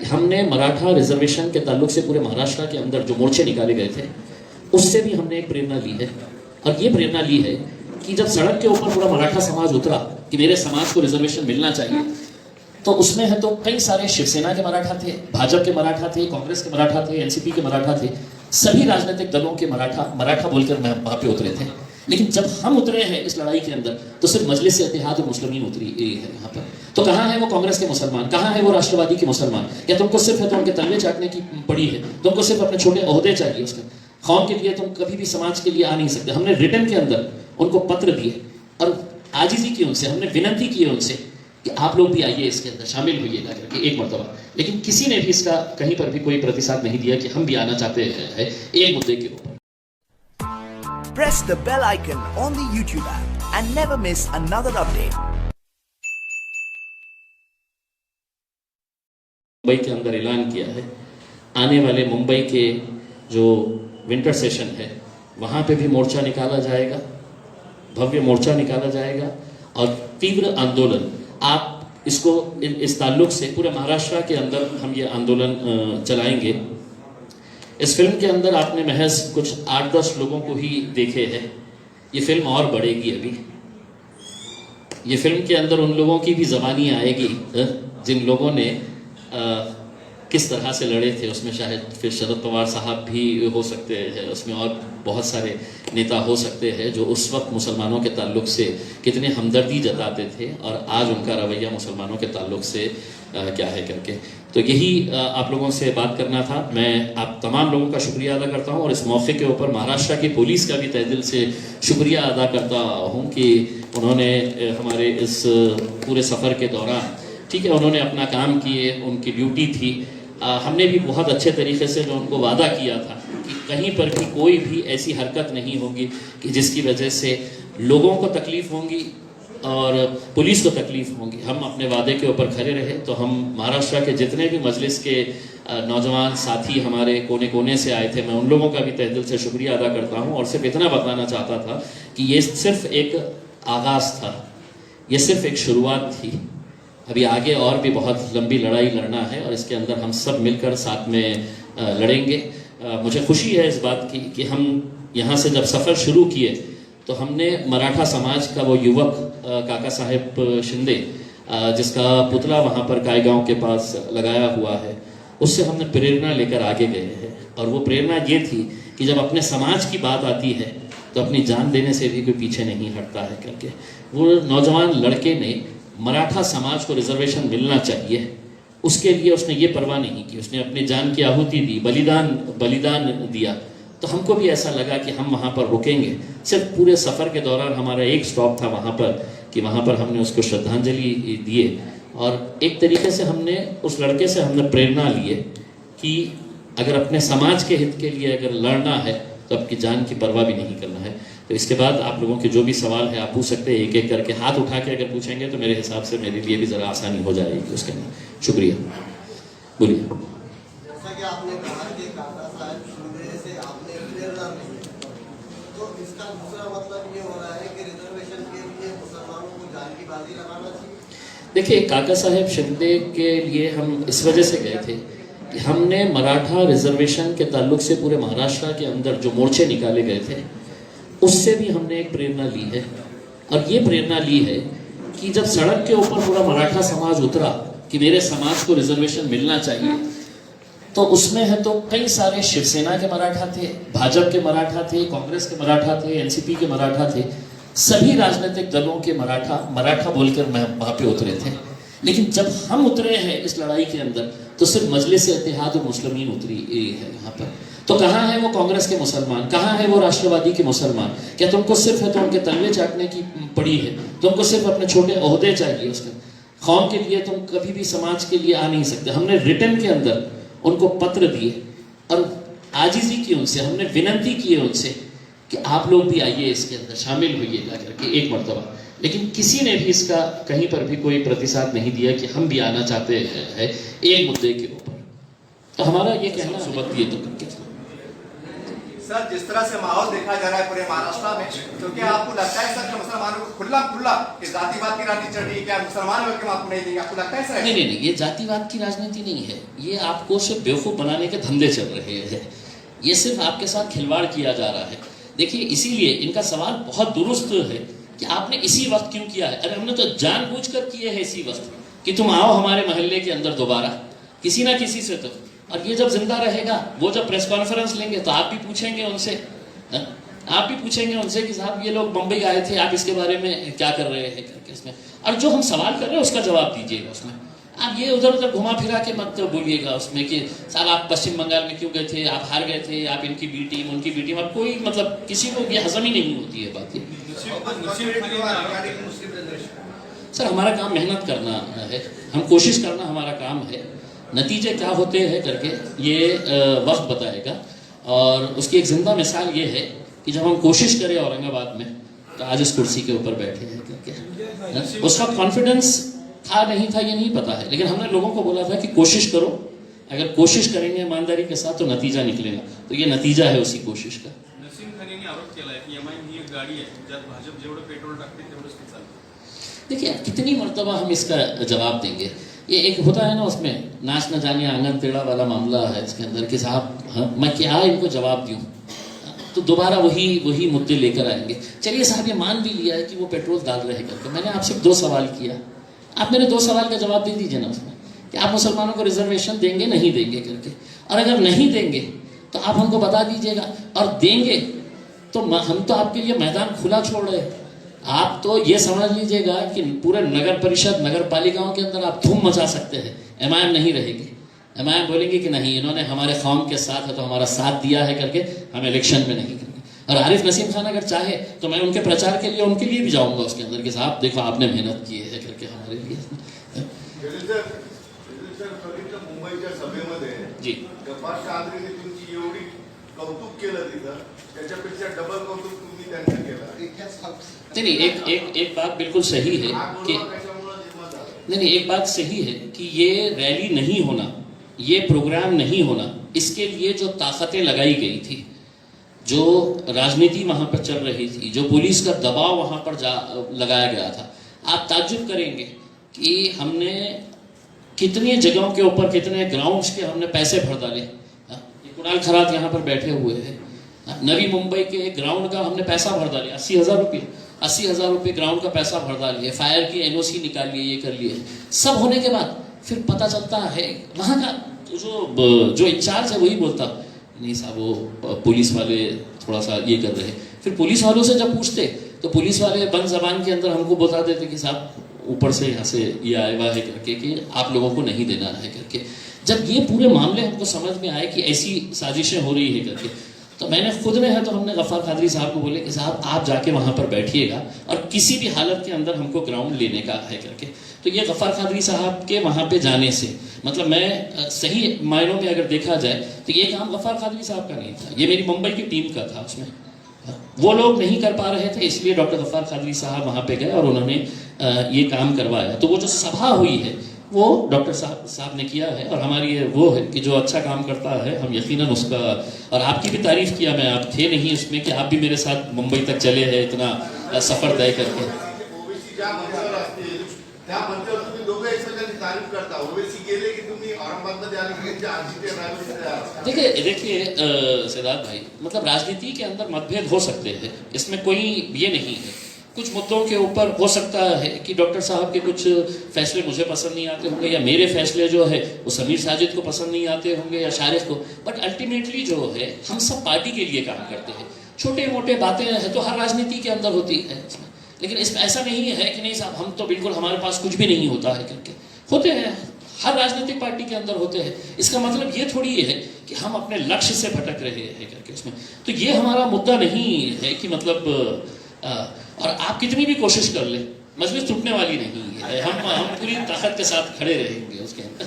हमने मराठा रिजर्वेशन के ताल्लुक से पूरे महाराष्ट्र के अंदर जो मोर्चे निकाले गए थे उससे भी हमने एक प्रेरणा ली है। और ये प्रेरणा ली है कि जब सड़क के ऊपर पूरा मराठा समाज उतरा कि मेरे समाज को रिजर्वेशन मिलना चाहिए, तो उसमें है तो कई सारे शिवसेना के मराठा थे, भाजपा के मराठा थे, कांग्रेस के मराठा थे, एनसीपी के मराठा थे, सभी राजनीतिक दलों के मराठा बोलकर वहां पे उतरे थे। लेकिन जब हम उतरे हैं इस लड़ाई के अंदर तो सिर्फ मजलिस इत्तेहाद और मुस्लिमीन उतरी है यहाँ पर। तो कहाँ है वो कांग्रेस के मुसलमान, कहाँ है वो राष्ट्रवादी के मुसलमान? या तुमको सिर्फ है तो उनके तलवे चाटने की पड़ी है, तुमको सिर्फ अपने छोटे ओहदे चाहिए उसका कौम के लिए, तुम कभी भी समाज के लिए आ नहीं सकते। हमने रिटर्न के अंदर उनको पत्र दिए और आजिजी की उनसे, हमने विनती की उनसे कि आप लोग भी आइए इसके अंदर शामिल होइएगा करके एक मरतबा। लेकिन किसी ने भी इसका कहीं पर भी कोई प्रतिसाद नहीं दिया कि हम भी आना चाहते हैं एक मुद्दे के ऊपर। Press the bell icon on the YouTube app and never miss another update. Mumbai के अंदर ऐलान किया है, आने वाले मुंबई के जो विंटर सेशन है वहाँ पे भी मोर्चा निकाला जाएगा, भव्य मोर्चा निकाला जाएगा और तीव्र आंदोलन, आप इसको इस ताल्लुक से पूरे महाराष्ट्र के अंदर हम ये आंदोलन चलाएंगे। इस फिल्म के अंदर आपने महज कुछ 8-10 लोगों को ही देखे हैं, ये फिल्म और बढ़ेगी। अभी ये फिल्म के अंदर उन लोगों की भी ज़बानी आएगी जिन लोगों ने किस तरह से लड़े थे। उसमें शायद फिर शरद पवार साहब भी हो सकते हैं, उसमें और बहुत सारे नेता हो सकते हैं जो उस वक्त मुसलमानों के ताल्लुक से कितने हमदर्दी जताते थे और आज उनका रवैया मुसलमानों के ताल्लुक से क्या है करके। तो यही आप लोगों से बात करना था। मैं आप तमाम लोगों का शुक्रिया अदा करता हूँ और इस मौके के ऊपर महाराष्ट्र की पुलिस का भी तहे दिल से शुक्रिया अदा करता हूँ कि उन्होंने हमारे इस पूरे सफ़र के दौरान, ठीक है, उन्होंने अपना काम किए, उनकी ड्यूटी थी। हमने भी बहुत अच्छे तरीके से जो उनको वादा किया था कि कहीं पर भी कोई भी ऐसी हरकत नहीं होगी कि जिसकी वजह से लोगों को तकलीफ़ होगी और पुलिस को तकलीफ़ होगी। हम अपने वादे के ऊपर खड़े रहे। तो हम महाराष्ट्र के जितने भी मजलिस के नौजवान साथी हमारे कोने कोने से आए थे, मैं उन लोगों का भी तहे दिल से शुक्रिया अदा करता हूँ और सिर्फ इतना बताना चाहता था कि ये सिर्फ एक आगाज़ था, ये सिर्फ एक शुरुआत थी। अभी आगे और भी बहुत लंबी लड़ाई लड़ना है और इसके अंदर हम सब मिलकर साथ में लड़ेंगे। मुझे खुशी है इस बात की कि हम यहाँ से जब सफ़र शुरू किए तो हमने मराठा समाज का वो युवक काका साहेब शिंदे जिसका पुतला वहाँ पर कायगांव के पास लगाया हुआ है, उससे हमने प्रेरणा लेकर आगे गए हैं। और वो प्रेरणा ये थी कि जब अपने समाज की बात आती है तो अपनी जान देने से भी कोई पीछे नहीं हटता है करके वो नौजवान लड़के ने मराठा समाज को रिजर्वेशन मिलना चाहिए, उसके लिए उसने ये परवाह नहीं की, उसने अपनी जान की आहुति दी, बलिदान दिया। तो हमको भी ऐसा लगा कि हम वहाँ पर रुकेंगे। सिर्फ पूरे सफ़र के दौरान हमारा एक स्टॉप था वहाँ पर कि वहाँ पर हमने उसको श्रद्धांजलि दिए और एक तरीके से हमने उस लड़के से हमने प्रेरणा लिए कि अगर अपने समाज के हित के लिए अगर लड़ना है तो आपकी जान की परवाह भी नहीं करना है। तो इसके बाद आप लोगों के जो भी सवाल है आप पूछ सकते हैं, एक एक करके हाथ उठा के अगर पूछेंगे तो मेरे हिसाब से मेरे लिए भी ज़रा आसानी हो जाएगी उसके लिए। शुक्रिया, बोलिए। जैसा कि आपने कहा कि काका साहब शिंदे से आपने प्रेरणा ली, तो इसका दूसरा मतलब ये हो रहा है कि रिजर्वेशन के लिए मुसलमानों को जान की बाजी लगाना चाहिए। देखिए, काका साहेब शिंदे के लिए हम इस वजह से गए थे कि हमने मराठा रिजर्वेशन के ताल्लुक से पूरे महाराष्ट्र के अंदर जो मोर्चे निकाले गए थे उससे भी हमने एक प्रेरणा ली है। और ये प्रेरणा ली है कि जब सड़क के ऊपर पूरा मराठा समाज उतरा कि मेरे समाज को रिजर्वेशन मिलना चाहिए, तो उसमें है तो कई सारे शिवसेना के मराठा थे, भाजपा के मराठा थे, कांग्रेस के मराठा थे, एनसीपी के मराठा थे, सभी राजनीतिक दलों के मराठा बोलकर वहाँ पे उतरे थे। लेकिन जब हम उतरे हैं इस लड़ाई के अंदर तो सिर्फ मजलिस इत्तेहाद और मुस्लिमीन उतरी है यहाँ पर। तो कहाँ है वो कांग्रेस के मुसलमान, कहाँ है वो राष्ट्रवादी के मुसलमान? क्या तुमको सिर्फ है तो उनके तलवे चाटने की पड़ी है, तुमको सिर्फ अपने छोटे ओहदे चाहिए उसका कौम के लिए, तुम कभी भी समाज के लिए आ नहीं सकते। हमने रिटर्न के अंदर उनको पत्र दिए और आजिजी की उनसे, हमने विनती की उनसे कि आप लोग भी आइए इसके अंदर शामिल होइएगा करके एक मरतबा। लेकिन किसी ने भी इसका कहीं पर भी कोई प्रतिसाद नहीं दिया कि हम भी आना चाहते हैं एक मुद्दे के ऊपर। तो हमारा ये कहना सुबह ये तो सर, जिस तरह से माहौल देखा जा रहा है पूरे महाराष्ट्र में, तो क्या आपको लगता है सर कि मुसलमानों को खुला खुला कि जातिवाद की राजनीति चल रही है? क्या मुसलमान लोग आपको नहीं देंगे? आपको लगता है सर? नहीं नहीं नहीं, ये जातिवाद की राजनीति नहीं है। ये आपको सिर्फ बेवकूफ़ बनाने के धंधे चल रहे हैं। ये सिर्फ आपके साथ खिलवाड़ किया जा रहा है। देखिए, इसीलिए इनका सवाल बहुत दुरुस्त है कि आपने इसी वक्त क्यों किया है। अरे हमने तो जानबूझकर किए हैं इसी वक्त कि तुम आओ हमारे मोहल्ले के अंदर दोबारा, किसी ना किसी से तो। और ये जब जिंदा रहेगा, वो जब प्रेस कॉन्फ्रेंस लेंगे तो आप भी पूछेंगे उनसे, आप भी पूछेंगे उनसे कि साहब ये लोग मुंबई आए थे, आप इसके बारे में क्या कर रहे हैं करके इसमें। और जो हम सवाल कर रहे हैं उसका जवाब दीजिएगा उसमें। आप ये उधर उधर घुमा फिरा के मत बोलिएगा उसमें कि साहब आप पश्चिम बंगाल में क्यों गए थे, आप हार गए थे, आप इनकी बी टीम उनकी बी टीम। अब कोई मतलब किसी को ये हजम ही नहीं होती है बात। सर, हमारा काम मेहनत करना है, हम कोशिश करना हमारा काम है। नतीजे क्या होते हैं करके ये वक्त बताएगा। और उसकी एक जिंदा मिसाल ये है कि जब हम कोशिश करें औरंगाबाद में, तो आज इस कुर्सी के ऊपर बैठे हैं करके। उस वक्त कॉन्फिडेंस था नहीं था ये नहीं पता है, लेकिन हमने लोगों को बोला था कि कोशिश करो, अगर कोशिश करेंगे ईमानदारी के साथ तो नतीजा निकलेगा। तो ये नतीजा है उसी कोशिश का। नसीम खानेने आरोप केला आहे की एमआय ही एक गाडी आहे ज्यात भाजप जेवढं पेट्रोल टाकते तेवढंच ते चालतं। देखिए, कितनी मरतबा हम इसका जवाब देंगे। ये एक होता है ना, उसमें नाच न जाने आंगन टेढ़ा वाला मामला है इसके अंदर कि साहब हाँ, मैं क्या इनको जवाब दूं। तो दोबारा वही मुद्दे लेकर आएंगे। चलिए साहब, ये मान भी लिया है कि वो पेट्रोल डाल रहे हैं करके। मैंने आपसे 2 सवाल किया, आप मेरे 2 सवाल का जवाब दे दीजिए ना उसमें कि आप मुसलमानों को रिजर्वेशन देंगे नहीं देंगे करके। और अगर नहीं देंगे तो आप हमको बता दीजिएगा, और देंगे तो हम तो आपके लिए मैदान खुला छोड़ रहे हैं। आप तो ये समझ लीजिएगा कि पूरे नगर परिषद नगर पालिकाओं के अंदर आप धूम मचा सकते हैं। एमआईएम नहीं रहेगी। एमआईएम बोलेंगे कि नहीं, इन्होंने हमारे कौम के साथ है तो हमारा साथ दिया है करके हम इलेक्शन में नहीं करेंगे। और आरिफ नसीम खान अगर चाहे तो मैं उनके प्रचार के लिए उनके लिए भी जाऊंगा उसके अंदर कि साहब देखो आपने मेहनत की है करके हमारे लिए। मुंबईच्या सभेमध्ये जी, गफ्फार कादरीने तुमची एवढी कौतुक केलं तिथं, त्याच्यापेक्षा डबल कौतुक तुम्ही त्यांचं केलं। नहीं, एक बात बिल्कुल सही है कि नहीं, एक बात सही है कि ये रैली नहीं होना, ये प्रोग्राम नहीं होना, इसके लिए जो ताकतें लगाई गई थी, जो राजनीति वहाँ पर चल रही थी, जो पुलिस का दबाव वहाँ पर लगाया गया था, आप ताज्जुब करेंगे कि हमने कितनी जगहों के ऊपर, कितने ग्राउंड्स के हमने पैसे भर डाले। कुणाल खरात यहाँ पर बैठे हुए हैं, नवी मुंबई के ग्राउंड का हमने पैसा भर डाले 80,000 रुपये, 80,000 रुपये ग्राउंड का पैसा भर डालिए, फायर की एनओसी निकालिए, ये कर लिए। सब होने के बाद फिर पता चलता है वहाँ का जो इंचार्ज है वही बोलता नहीं साहब वो पुलिस वाले थोड़ा सा ये कर रहे हैं। फिर पुलिस वालों से जब पूछते तो पुलिस वाले बंद जबान के अंदर हमको बता देते कि साहब ऊपर से यहाँ से ये आया हुआ है करके कि आप लोगों को नहीं देना है करके। जब ये पूरे मामले हमको समझ में आए कि ऐसी साजिशें हो रही है करके, तो मैंने खुद ने है तो हमने गफ्फार कादरी साहब को बोले कि साहब आप जाके वहाँ पर बैठिएगा और किसी भी हालत के अंदर हमको ग्राउंड लेने का है करके। तो ये गफ्फार कादरी साहब के वहाँ पे जाने से मतलब मैं सही मायनों में अगर देखा जाए तो ये काम गफ्फार कादरी साहब का नहीं था, ये मेरी मुंबई की टीम का था। उसमें वो लोग नहीं कर पा रहे थे, इसलिए डॉक्टर गफ्फार कादरी साहब वहाँ पे गए और उन्होंने ये काम करवाया। तो वो जो सभा हुई है वो डॉक्टर साहब ने किया है और हमारी ये वो है कि जो अच्छा काम करता है हम यकीनन उसका, और आपकी भी तारीफ किया मैं, आप थे नहीं उसमें कि आप भी मेरे साथ मुंबई तक चले हैं इतना सफ़र तय करके। देखिए सिद्धार्थ भाई, मतलब राजनीति के अंदर मतभेद हो सकते हैं, इसमें कोई ये नहीं है। कुछ मुद्दों के ऊपर हो सकता है कि डॉक्टर साहब के कुछ फैसले मुझे पसंद नहीं आते होंगे या मेरे फैसले जो है वो समीर साजिद को पसंद नहीं आते होंगे या शारिफ को, बट अल्टीमेटली जो है हम सब पार्टी के लिए काम करते हैं। छोटे मोटे बातें हैं तो हर राजनीति के अंदर होती है इसमें, लेकिन इसमें ऐसा नहीं है कि नहीं साहब हम तो बिल्कुल हमारे पास कुछ भी नहीं होता है करके। होते हैं, हर राजनीतिक पार्टी के अंदर होते हैं। इसका मतलब ये थोड़ी है कि हम अपने लक्ष्य से भटक रहे हैं करके उसमें। तो ये हमारा मुद्दा नहीं है कि मतलब और आप कितनी भी कोशिश कर ले मजलिस टूटने वाली नहीं है, हम पूरी ताकत के साथ खड़े रहेंगे उसके अंदर।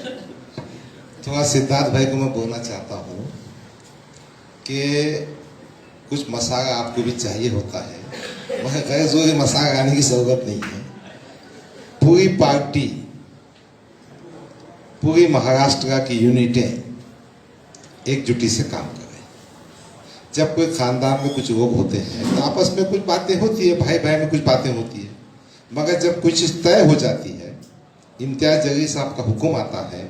थोड़ा सिद्धार्थ भाई को मैं बोलना चाहता हूँ कि कुछ मसाला आपको भी चाहिए होता है, मगर गैर जोर मसाला आने की जरूरत नहीं है। पूरी पार्टी, पूरी महाराष्ट्र की यूनिटें एकजुटी से काम करें। जब कोई खानदान में कुछ लोग होते हैं तो आपस में कुछ बातें होती है, भाई भाई में कुछ बातें होती है, मगर जब कुछ तय हो जाती है, इम्तियाज जलील साहब का हुक्म आता है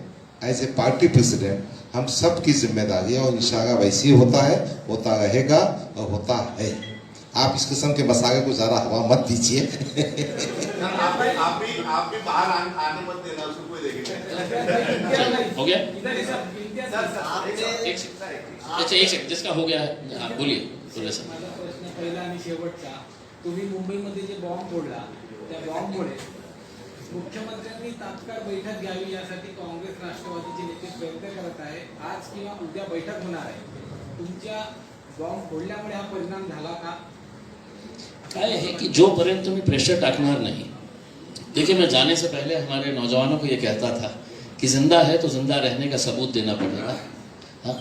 एज ए पार्टी प्रेसिडेंट, हम सब की जिम्मेदारी है और इंशाल्लाह वैसे ही होता है, होता रहेगा और होता है। आप इस किस्म के मसाले को ज़्यादा हवा मत दीजिए। आप भी बाहर आने मत देना, उसको कोई देखेगा। हो गया? आपने एक सेकंड, जिसका हो गया है हाँ, बोलिए बोले सर। माझा प्रश्न पहिला आणि शेवटचा, तुम्ही मुंबईमध्ये जे बॉम्ब फोडला त्या बॉम्बमुळे मुख्यमंत्र्यांनी तात्काळ बैठक घ्यावी यासाठी काँग्रेस राष्ट्रवादीचे नेते प्रयत्न करत आहे। आज किंवा उद्या बैठक होणार आहे, तुमच्या बॉम्ब फोडल्यामुळे हा परिणाम झाला का? काय है कि जो पर्यंत तुम्ही प्रेशर टाकणार नहीं, देखिए मैं जाने से पहले हमारे नौजवानों को ये कहता था कि जिंदा है तो जिंदा रहने का सबूत देना पड़ेगा। हाँ,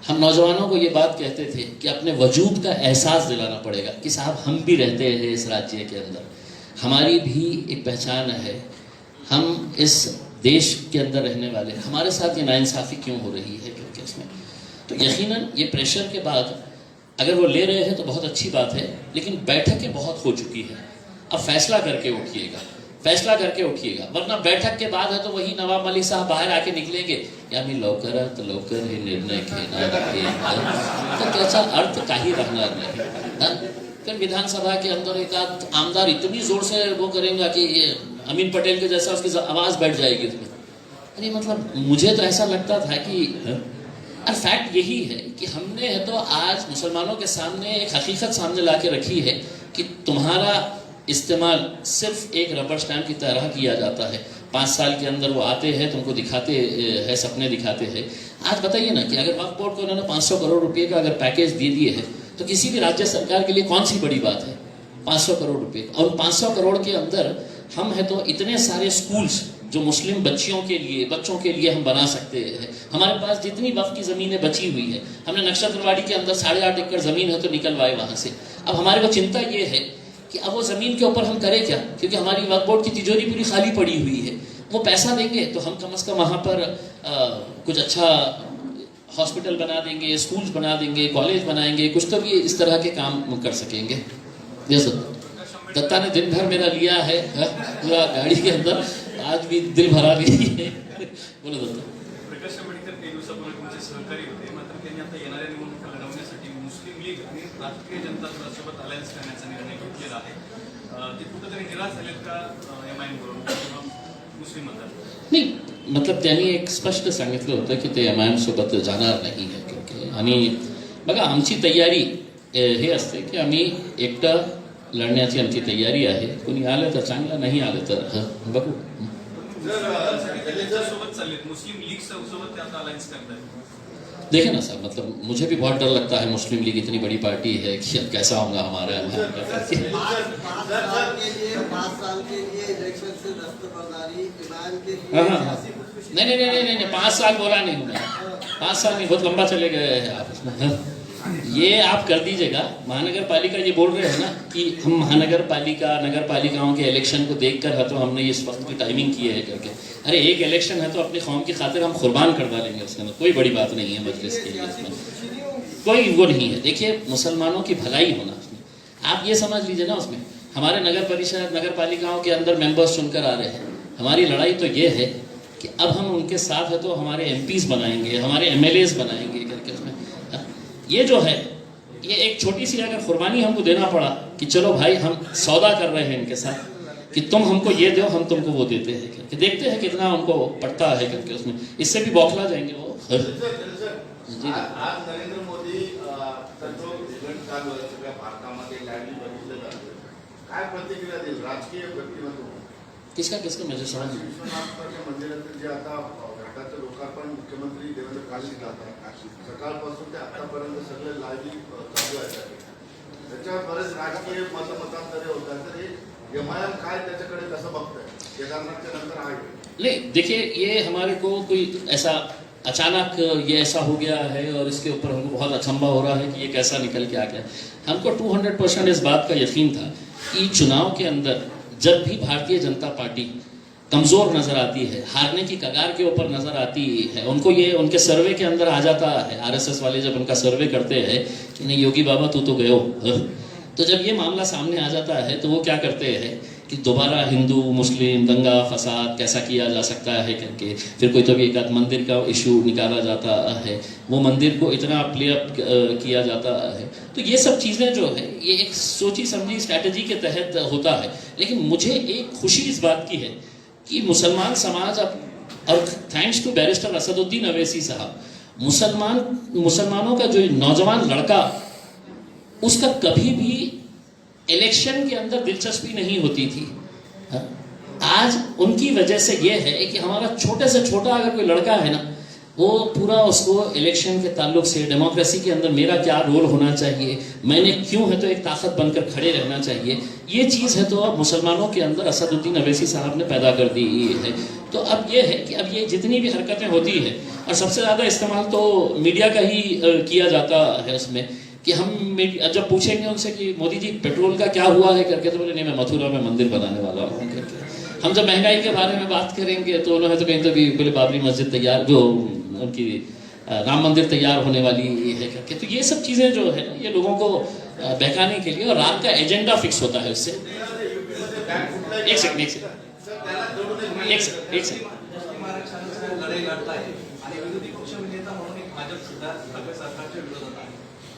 हम नौजवानों को ये बात कहते थे कि अपने वजूद का एहसास दिलाना पड़ेगा कि साहब हम भी रहते हैं इस राज्य के अंदर, हमारी भी एक पहचान है, हम इस देश के अंदर रहने वाले, हमारे साथ ये नाइंसाफ़ी क्यों हो रही है क्योंकि इसमें तो यकीनन ये प्रेशर के बाद अगर वो ले रहे हैं तो बहुत अच्छी बात है, लेकिन बैठकें बहुत हो चुकी है। अब फैसला करके उठिएगा, फैसला करके उठिएगा, वरना बैठक के बाद है तो वही नवाब मलिक साहब बाहर आके निकलेंगे या मी लवकरात लवकर हे निर्णय घेणार आहे, तर त्याचा अर्थ काही राहणार नाही। फिर विधानसभा के अंदर एक आध आमदार इतनी जोर से वो करेंगे कि ये अमीन पटेल के जैसा उसकी आवाज़ बैठ जाएगी उसमें। अरे मतलब मुझे तो ऐसा लगता था कि और फैक्ट यही है कि हमने है तो आज मुसलमानों के सामने एक हकीकत सामने ला के रखी है कि तुम्हारा इस्तेमाल सिर्फ एक रबर स्टैम्प की तरह किया जाता है। 5 साल के अंदर वो आते हैं, तुमको दिखाते हैं, सपने दिखाते हैं। आज बताइए ना कि अगर वक्फ बोर्ड को उन्होंने 500 करोड़ रुपए का अगर पैकेज दे दिए है तो किसी भी राज्य सरकार के लिए कौन सी बड़ी बात है 500 करोड़ रुपए। और 500 करोड़ के अंदर हम है तो इतने सारे स्कूल्स जो मुस्लिम बच्चों के लिए हम बना सकते हैं। हमारे पास जितनी वक्फ की ज़मीनें बची हुई है, हमने नक्षत्रवाड़ी के अंदर 8.5 एकड़ ज़मीन है तो निकलवाए वहाँ से। अब हमारे को चिंता ये है कि अब वो ज़मीन के ऊपर हम करें क्या, क्योंकि हमारी वक्फ बोर्ड की तिजोरी पूरी खाली पड़ी हुई है। वो पैसा देंगे तो हम कम से कम वहाँ पर कुछ अच्छा हॉस्पिटल बना देंगे, स्कूल्स बना देंगे, कॉलेज बनाएंगे, कुछ तो भी इस तरह के काम कर सकेंगे। जैसे दत्ता ने दिन भर मेरा लिया है पूरा गाड़ी के अंदर, आज भी दिल भरा नहीं है। बोलो दत्ता। प्रकाश आंबेडकर काही दिवसापूर्वी तुमचे सहकारी होते, मात्र त्यांनी आता येणाऱ्या निवडणुका लढवण्यासाठी मुस्लिम लीग आणि राष्ट्रीय जनता दलासोबत अलायन्स करण्याचा निर्णय घेतलेला आहे। ते कुठेतरी निराश झालेत का एमआयएम वरून किंवा मुस्लिम मतदार? नाही, मतलब त्यांनी एक स्पष्ट सांगितलं होतं की ते एमआयएम सोबत जाणार नाही आहे क्योंकि आणि बघा आमची तयारी हे असते की आम्ही एकटं लढण्याची आमची तयारी आहे। कोणी आलं तर चांगलं, नाही आलं तर बघू। सोबत चाललेत मुस्लिम लीग सोबत ते आता अलायन्स करतायत। देखिए ना साहब, मतलब मुझे भी बहुत डर लगता है, मुस्लिम लीग इतनी बड़ी पार्टी है कि कैसा होगा हमारा। 5 साल के लिए इलेक्शन से दस्तबरदारी इमाम के लिए हाँ, हाँ। नहीं, 5 साल बोला नहीं हूँ मैं, 5 साल नहीं, बहुत लंबा चले गए हैं आप उसमें। ये आप कर दीजिएगा। महानगर पालिका ये बोल रहे हैं ना कि हम महानगर पालिका नगर पालिकाओं के इलेक्शन को देखकर है तो हमने इस वक्त की टाइमिंग की है करके। अरे एक इलेक्शन है तो अपनी कौम की खातिर हम कुर्बान कर डालेंगे उसके अंदर, कोई बड़ी बात नहीं है मजलिस के लिए, उसमें कोई वो नहीं है। देखिए मुसलमानों की भलाई होना उसमें, आप ये समझ लीजिए ना, उसमें हमारे नगर परिषद नगर पालिकाओं के अंदर मेंबर्स चुनकर आ रहे हैं। हमारी लड़ाई तो ये है कि अब हम उनके साथ है तो हमारे एमपीज बनाएंगे, हमारे एमएलएज बनाएंगे करके उसमें। ये जो है ये एक छोटी सी अगर कुर्बानी हमको देना पड़ा कि चलो भाई हम सौदा कर रहे हैं इनके साथ कि तुम हमको ये दो हम तुमको वो देते हैं करके, देखते हैं कितना उनको पड़ता है करके उसमें, इससे भी बौखला जाएंगे वो। आज नरेंद्र मोदी जो इव्हेंट चालू आहे सगळ्या भारतामध्ये लाईव्हली बघितलं जातं, काय प्रतिक्रिया देईल राजकीय व्यक्तिमत्व किसका म्हणजे समज विश्वनाथ मंदिरातील जे आता घाटाचं लोकार्पण मुख्यमंत्री देवेंद्र फडणवीस करतात, सकाळपासून ते आतापर्यंत सगळे लाईव्हली चालू आहे, त्याच्यावर बरेच राजकीय मतमतांतरे होतात, तर हे एमआयएम काय त्याच्याकडे कसं बघतंय केदारनाथच्या नंतर आहे? नहीं देखिए, ये हमारे को कोई ऐसा अचानक ये ऐसा हो गया है और इसके ऊपर हमको बहुत अचंभा हो रहा है कि ये कैसा निकल के आ गया। हमको 200% इस बात का यकीन था कि चुनाव के अंदर जब भी भारतीय जनता पार्टी कमज़ोर नज़र आती है, हारने की कगार के ऊपर नज़र आती है। उनको ये उनके सर्वे के अंदर आ जाता है, आरएसएस वाले जब उनका सर्वे करते हैं कि नहीं योगी बाबा तू तो गयो, तो जब ये मामला सामने आ जाता है तो वो क्या करते हैं कि दोबारा हिंदू मुस्लिम दंगा फसाद कैसा किया जा सकता है करके फिर कोई तो भी एक आध मंदिर का इशू निकाला जाता है, वो मंदिर को इतना प्ले अप किया जाता है। तो ये सब चीज़ें जो है ये एक सोची समझी स्ट्रैटेजी के तहत होता है। लेकिन मुझे एक खुशी इस बात की है कि मुसलमान समाज अब, और thanks to barrister Asaduddin Owaisi साहब, मुसलमानों का जो नौजवान लड़का उसका कभी भी इलेक्शन के अंदर दिलचस्पी नहीं होती थी, आज उनकी वजह से ये है कि हमारा छोटे से छोटा अगर कोई लड़का है ना, वो पूरा उसको इलेक्शन के ताल्लुक से डेमोक्रेसी के अंदर मेरा क्या रोल होना चाहिए, मैंने क्यों है तो एक ताकत बनकर खड़े रहना चाहिए, ये चीज़ है तो अब मुसलमानों के अंदर असदुद्दीन अवैसी साहब ने पैदा कर दी है। तो अब ये है कि अब ये जितनी भी हरकतें होती हैं, और सबसे ज़्यादा इस्तेमाल तो मीडिया का ही किया जाता है उसमें, कि हम जब पूछेंगे उनसे कि मोदी जी पेट्रोल का क्या हुआ है करके, तो बोले नहीं मैं मथुरा में मंदिर बनाने वाला हूँ करके। हम जब महंगाई के बारे में बात करेंगे तो उन्होंने तो कहीं तो भी बोले बाबरी मस्जिद तैयार, जो उनकी राम मंदिर तैयार होने वाली है करके। तो ये सब चीज़ें जो है ये लोगों को बहकाने के लिए, और रात का एजेंडा फिक्स होता है उससे। एक सेकंड लढाई लढताय आणि विरोधी पक्ष नेता म्हणून एक भाजप सुद्धा सगळ्या सरकारच्या विरोधात आहे,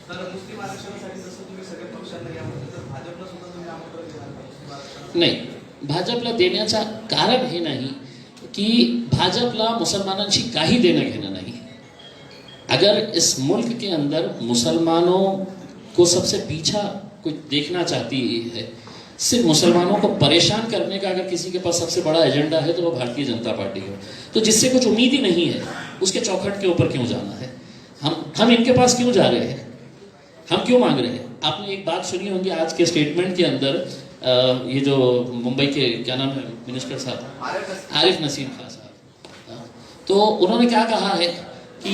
तर मुस्लिम आरक्षणासाठी जसं तुम्ही सगळ्या पक्षांना यामध्ये तर भाजपला सुद्धा तुम्ही आमंत्रण देणार नाही, भाजपला देण्याचं कारण हे नाही की भाजपला मुसलमानांशी काही देणं घेणं नाही। अगर इस मुल्क के अंदर मुसलमानों को सबसे पीछा कोई देखना चाहती है, सिर्फ मुसलमानों को परेशान करने का अगर किसी के पास सबसे बड़ा एजेंडा है तो वो भारतीय जनता पार्टी है। तो जिससे कुछ उम्मीद ही नहीं है उसके चौखट के ऊपर क्यों जाना है, हम इनके पास क्यों जा रहे हैं, हम क्यों मांग रहे हैं। आपने एक बात सुनी होगी आज के स्टेटमेंट के अंदर, ये जो मुंबई के क्या नाम है मिनिस्टर साहब, आरिफ नसीम खान साहब, तो उन्होंने क्या कहा है कि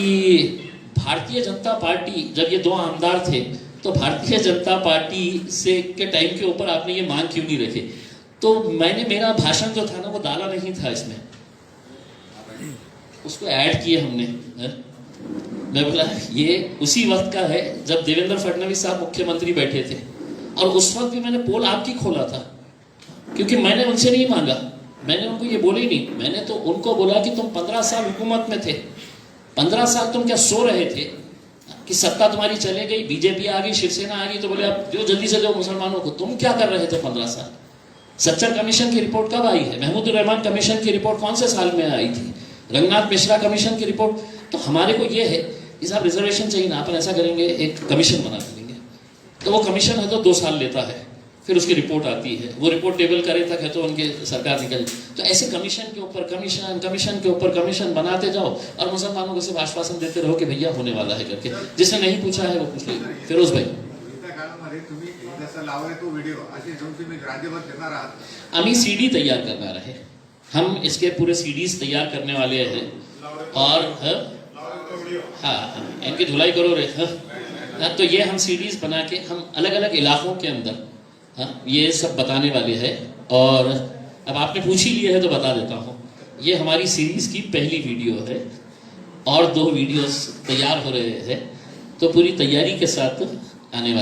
भारतीय जनता पार्टी, जब ये दो आमदार थे तो भारतीय जनता पार्टी से के टाइम के ऊपर आपने ये मांग क्यों नहीं रखी। तो मैंने, मेरा भाषण जो था ना वो डाला नहीं था इसमें, उसको ऐड किए हमने। मैं बोला ये उसी वक्त का है जब देवेंद्र फडणवीस साहब मुख्यमंत्री बैठे थे, और उस वक्त भी मैंने पोल आपकी खोला था, क्योंकि मैंने उनसे नहीं मांगा, मैंने उनको ये बोले नहीं, मैंने तो उनको बोला कि तुम 15 साल हुकूमत में थे, 15 साल तुम क्या सो रहे थे कि सत्ता तुम्हारी चले गई, बीजेपी आ गई, शिवसेना आ गई, तो बोले अब जो जल्दी से दो मुसलमानों को। तुम क्या कर रहे थे 15 साल? सच्चर कमीशन की रिपोर्ट कब आई है? महमूदुर रहमान कमीशन की रिपोर्ट कौन से साल में आई थी? रंगनाथ मिश्रा कमीशन की रिपोर्ट। तो हमारे को ये है कि साहब रिजर्वेशन चाहिए ना, अपन ऐसा करेंगे एक कमीशन बना देंगे, तो वो कमीशन है तो 2 साल लेता है, फिर उसकी रिपोर्ट आती है, वो रिपोर्ट टेबल करे तक है तो उनके सरकार निकल। तो ऐसे कमीशन के ऊपर कमीशन, कमीशन के ऊपर कमीशन बनाते जाओ, और मुसलमानों को सिर्फ आश्वासन देते रहो कि भैया होने वाला है करके। जिसने नहीं पूछा है वो पूछ लीजिए। फिरोज भाई, आम्ही सीडी तैयार करणार आहे, हम इसके पूरे सीडीज तैयार करने वाले हैं, और हाँ इनकी धुलाई करो रे, हाँ तो ये हम सीडीज बना के हम अलग अलग इलाकों के अंदर ये सब बताने वाले हैं। और अब आपने पूछ ही लिया है तो बता देता हूँ, ये हमारी सीरीज की पहली वीडियो है, और 2 वीडियोस तैयार हो रहे हैं, तो पूरी तैयारी के साथ आने वाले